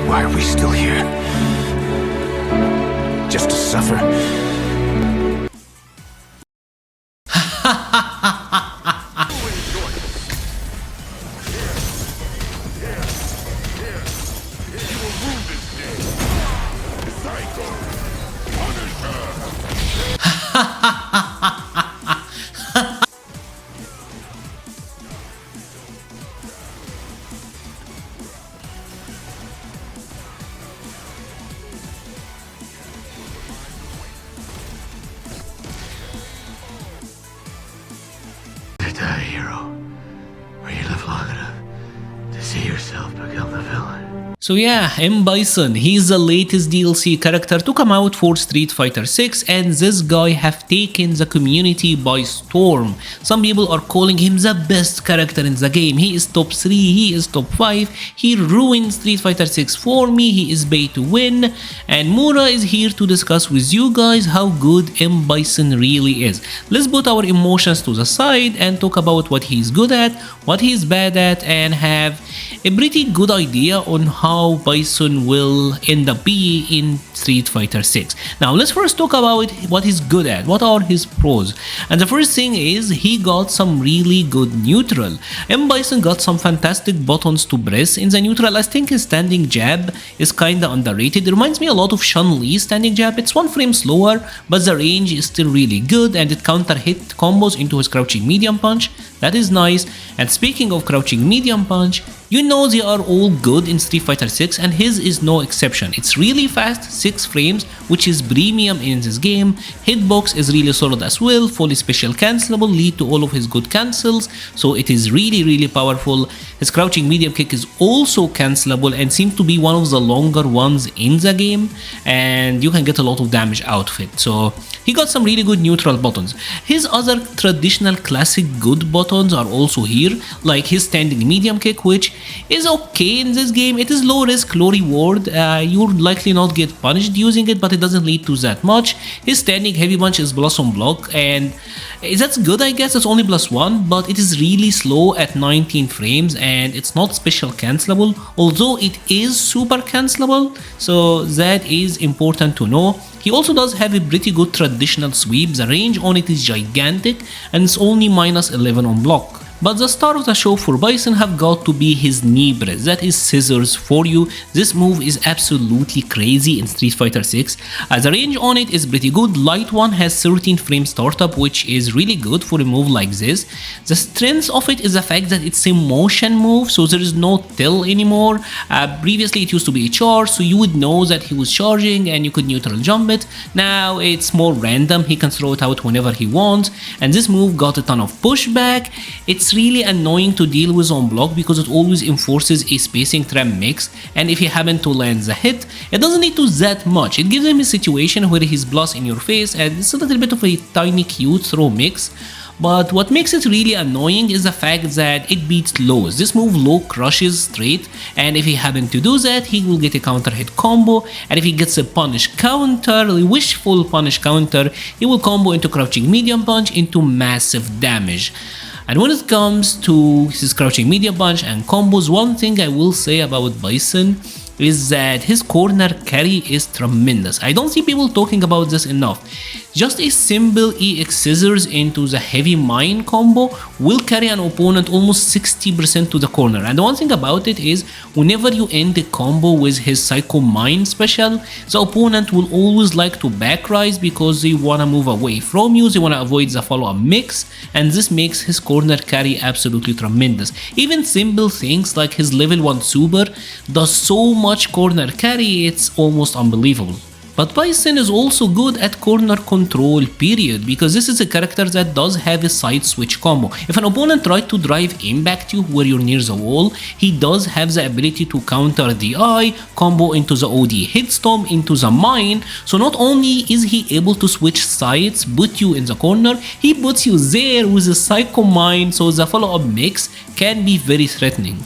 Why are we still here? Just to suffer? Die, hero. Or you live long enough to see yourself become the villain. So yeah, M.Bison, he's the latest DLC character to come out for Street Fighter 6, and this guy have taken the community by storm. Some people are calling him the best character in the game. He is top 3, he is top 5, he ruined Street Fighter 6 for me, he is pay to win, and Mura is here to discuss with you guys how good M.Bison really is. Let's put our emotions to the side and talk about what he's good at, what he's bad at, and have a pretty good idea on how Bison will end up being in Street Fighter 6. Now let's first talk about what he's good at, what are his pros. And the first thing is he got some really good neutral. M.Bison got some fantastic buttons to press in the neutral. I think his standing jab is kinda underrated. It reminds me a lot of Chun-Li's standing jab. It's 1 frame slower, but the range is still really good and it counter hit combos into his crouching medium punch. That is nice. And speaking of crouching medium punch, you know they are all good in Street Fighter 6 and his is no exception. It's really fast, 6 frames, which is premium in this game. Hitbox is really solid as well, fully special cancelable, lead to all of his good cancels, so it is really powerful. His crouching medium kick is also cancelable and seems to be one of the longer ones in the game, and you can get a lot of damage out of it. So he got some really good neutral buttons. His other traditional classic good buttons are also here, like his standing medium kick, which is okay in this game. It is low risk, low reward. You'll likely not get punished using it, but it doesn't lead to that much. His standing heavy punch is plus on block, and that's good, I guess. It's only +1, but it is really slow at 19 frames and it's not special cancelable, although it is super cancelable, so that is important to know. He also does have a pretty good traditional sweep. The range on it is gigantic and it's only -11 on block. But the star of the show for Bison have got to be his knee press, that is scissors for you. This move is absolutely crazy in Street Fighter 6. The range on it is pretty good. Light one has 13 frame startup, which is really good for a move like this. The strength of it is the fact that it's a motion move, so there is no tell anymore. Previously it used to be a charge, so you would know that he was charging and you could neutral jump it. Now it's more random, he can throw it out whenever he wants, and this move got a ton of pushback. It's really annoying to deal with on block because it always enforces a spacing trap mix, and if he happen to land the hit, it doesn't need to that much. It gives him a situation where he's blast in your face and it's a little bit of a tiny cute throw mix. But what makes it really annoying is the fact that it beats lows. This move low crushes straight, and if he happen to do that, he will get a counter hit combo, and if he gets a punish counter, a wishful punish counter, he will combo into crouching medium punch into massive damage. And when it comes to his crouching medium punch and combos, one thing I will say about Bison is that his corner carry is tremendous. I don't see people talking about this enough. Just a simple EX scissors into the heavy mine combo will carry an opponent almost 60% to the corner. And the one thing about it is, whenever you end the combo with his Psycho Mine special, the opponent will always like to back rise because they wanna move away from you, they wanna avoid the follow-up mix, and this makes his corner carry absolutely tremendous. Even simple things like his level 1 super does so much corner carry, it's almost unbelievable. But Bison is also good at corner control, period, because this is a character that does have a side switch combo. If an opponent tries to drive impact you where you're near the wall, he does have the ability to counter the eye, combo into the OD hitstomp into the mine, so not only is he able to switch sides, put you in the corner, he puts you there with a Psycho Mine, so the follow-up mix can be very threatening.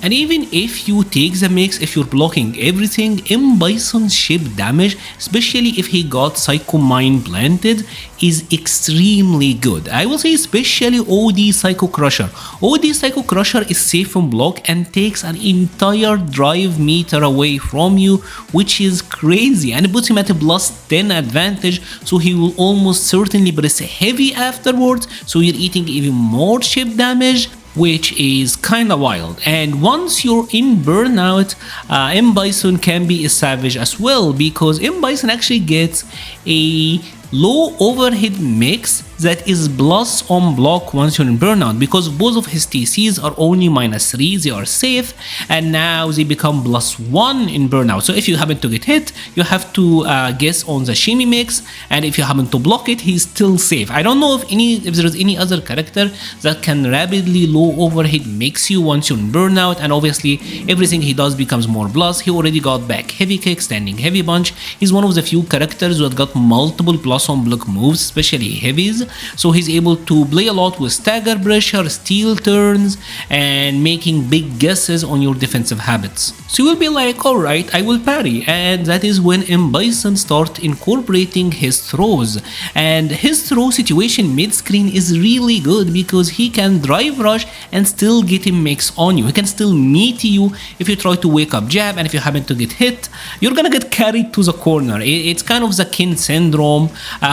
And even if you take the mix, if you're blocking everything, M.Bison's ship damage, especially if he got Psycho Mind planted, is extremely good. I will say especially OD Psycho Crusher. OD Psycho Crusher is safe from block and takes an entire drive meter away from you, which is crazy, and it puts him at a plus 10 advantage, so he will almost certainly press heavy afterwards, so you're eating even more ship damage, which is kinda wild. And once you're in Burnout, M.Bison can be a savage as well, because M.Bison actually gets a low overhead mix that is plus on block once you're in Burnout, because both of his TCs are only -3, they are safe, and now they become +1 in Burnout. So if you happen to get hit, you have to guess on the shimmy mix, and if you happen to block it, he's still safe. I don't know if there is any other character that can rapidly low overhead mix you once you're in Burnout, and obviously everything he does becomes more plus. He already got back heavy kick, standing heavy punch. He's one of the few characters who have got multiple plus on block moves, especially heavies. So he's able to play a lot with stagger pressure, steal turns, and making big guesses on your defensive habits. So you'll be like, alright, I will parry, and that is when M.Bison starts incorporating his throws. And his throw situation mid-screen is really good because he can drive rush and still get a mix on you. He can still meet you if you try to wake up jab, and if you happen to get hit, you're gonna get carried to the corner. It's kind of the Kin syndrome,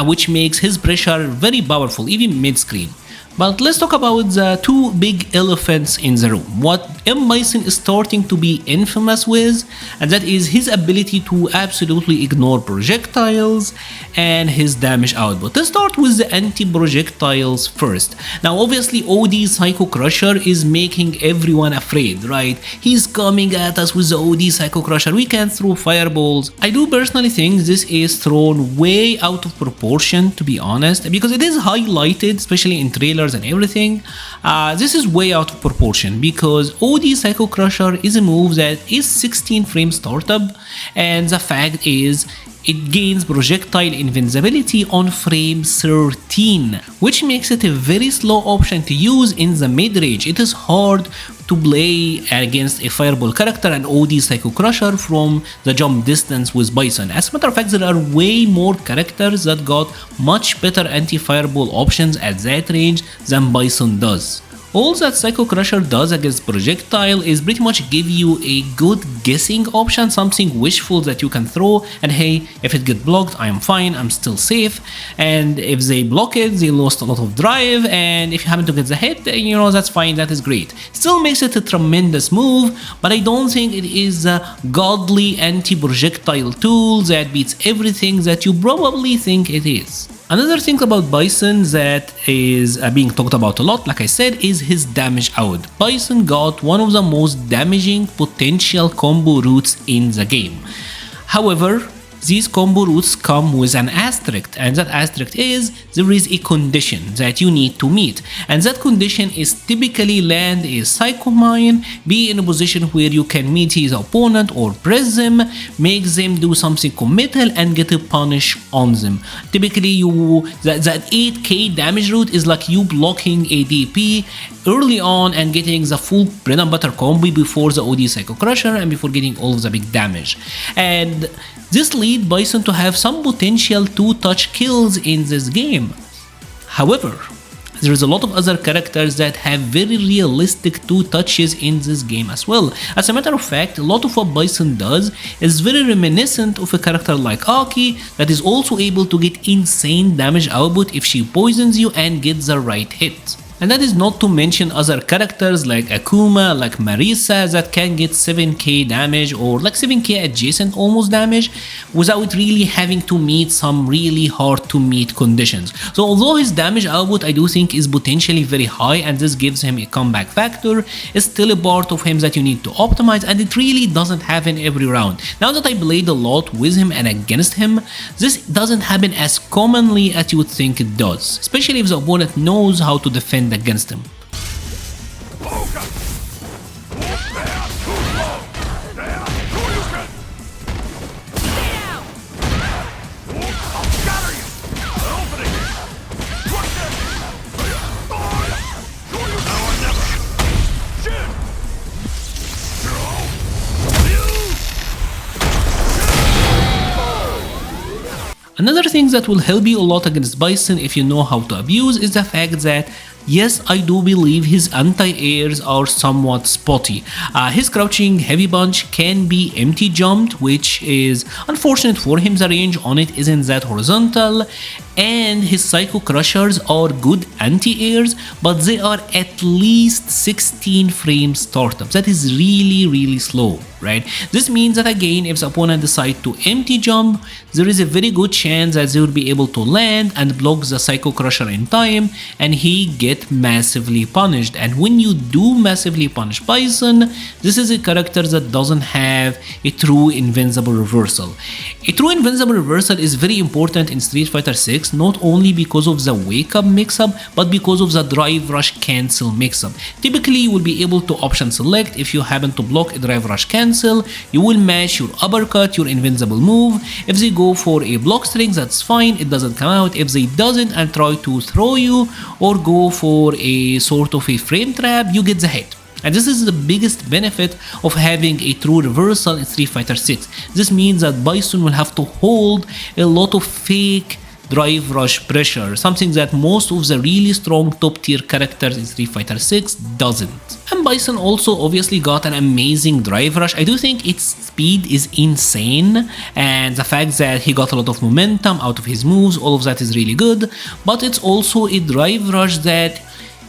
which makes his pressure very powerful, even mid-screen. But let's talk about the two big elephants in the room. What M.Bison is starting to be infamous with, and that is his ability to absolutely ignore projectiles and his damage output. Let's start with the anti-projectiles first. Now obviously OD Psycho Crusher is making everyone afraid, right? He's coming at us with the OD Psycho Crusher, we can throw fireballs. I do personally think this is thrown way out of proportion, to be honest, because it is highlighted, especially in trailers and everything. This is way out of proportion because OD Psycho Crusher is a move that is 16 frame startup, and the fact is it gains projectile invincibility on frame 13, which makes it a very slow option to use in the mid-range. It is hard to play against a fireball character and OD Psycho Crusher from the jump distance with Bison. As a matter of fact, there are way more characters that got much better anti-fireball options at that range than Bison does. All that Psycho Crusher does against projectile is pretty much give you a good guessing option, something wishful that you can throw, and hey, if it get blocked, I am fine, I'm still safe. And if they block it, they lost a lot of drive, and if you happen to get the hit, you know, that's fine, that is great. Still makes it a tremendous move, but I don't think it is a godly anti-projectile tool that beats everything that you probably think it is. Another thing about Bison that is being talked about a lot, like I said, is his damage out. Bison got one of the most damaging potential combo routes in the game. However, these combo routes come with an asterisk, and that asterisk is there is a condition that you need to meet, and that condition is typically land a Psycho Mine, be in a position where you can meet his opponent or press them, make them do something committal and get a punish on them. Typically that 8k damage route is like you blocking a DP early on and getting the full bread and butter combo before the OD Psycho Crusher and before getting all of the big damage. And this leads Bison to have some potential 2-touch kills in this game. However, there is a lot of other characters that have very realistic 2 touches in this game as well. As a matter of fact, a lot of what Bison does is very reminiscent of a character like Aki that is also able to get insane damage output if she poisons you and gets the right hit. And that is not to mention other characters like Akuma, like Marisa that can get 7k damage or like 7k adjacent almost damage without really having to meet some really hard to meet conditions. So although his damage output I do think is potentially very high and this gives him a comeback factor, it's still a part of him that you need to optimize, and it really doesn't happen every round. Now that I played a lot with him and against him, this doesn't happen as commonly as you would think it does, especially if the opponent knows how to defend against him. Another thing that will help you a lot against Bison if you know how to abuse is the fact that yes, I do believe his anti-airs are somewhat spotty. His crouching heavy punch can be empty jumped, which is unfortunate for him. The range on it isn't that horizontal, and his Psycho Crushers are good anti-airs, but they are at least 16 frames startup. That is really slow, right? This means that again, if the opponent decides to empty jump, there is a very good chance that they will be able to land and block the Psycho Crusher in time, and he get massively punished. And when you do massively punish Bison, this is a character that doesn't have a true invincible reversal. A true invincible reversal is very important in Street Fighter 6, not only because of the wake up mix-up, but because of the drive rush cancel mix-up. Typically, you will be able to option select. If you happen to block a drive rush cancel, you will match your uppercut, your invincible move. If they go for a block string, that's fine, it doesn't come out. If they doesn't and try to throw you or go for a sort of a frame trap, you get the hit. And this is the biggest benefit of having a true reversal in Street Fighter 6. This means that Bison will have to hold a lot of fake drive rush pressure, something that most of the really strong top tier characters in Street Fighter 6 doesn't. And Bison also obviously got an amazing drive rush. I do think its speed is insane, and the fact that he got a lot of momentum out of his moves, all of that is really good, but it's also a drive rush that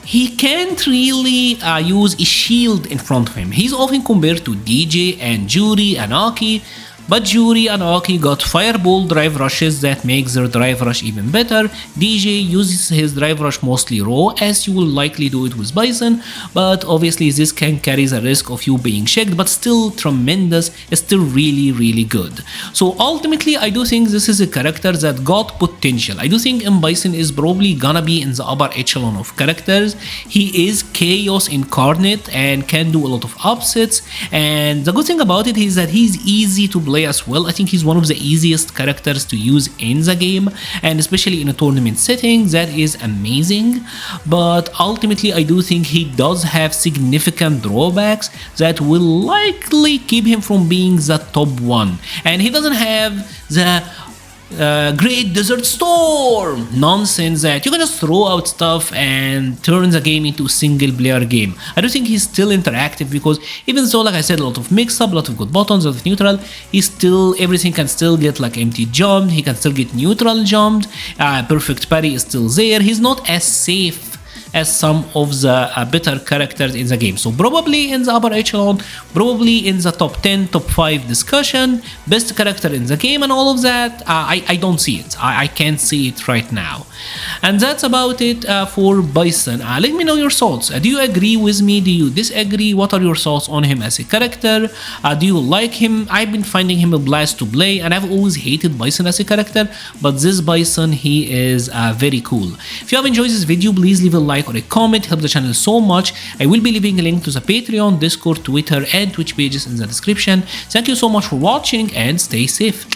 he can't really use a shield in front of him. He's often compared to DJ and Juri and Aki, but Juri and Aki got fireball drive rushes that makes their drive rush even better. DJ uses his drive rush mostly raw, as you will likely do it with Bison, but obviously this can carry the risk of you being checked, but still tremendous, it's still really good. So ultimately, I do think this is a character that got potential. I do think M.Bison is probably gonna be in the upper echelon of characters. He is chaos incarnate and can do a lot of upsets, and the good thing about it is that he's easy to play as well. I think he's one of the easiest characters to use in the game, and especially in a tournament setting, that is amazing. But ultimately, I do think he does have significant drawbacks that will likely keep him from being the top one. And he doesn't have the Great Desert Storm nonsense that you can just throw out stuff and turn the game into a single player game. I don't think he's still interactive, because even though, like I said, a lot of mix up, a lot of good buttons, a lot of neutral, he's still, everything can still get like empty jumped, he can still get neutral jumped, perfect parry is still there. He's not as safe as some of the better characters in the game. So probably in the upper echelon, probably in the top 10, top 5 discussion, best character in the game and all of that, I don't see it. I can't see it right now. And that's about it for Bison. Let me know your thoughts. Do you agree with me? Do you disagree? What are your thoughts on him as a character? Do you like him? I've been finding him a blast to play, and I've always hated Bison as a character, but this Bison, he is very cool. If you have enjoyed this video, please leave a like or a comment, help the channel so much. I will be leaving a link to the Patreon, Discord, Twitter and Twitch pages in the description. Thank you so much for watching and stay safe.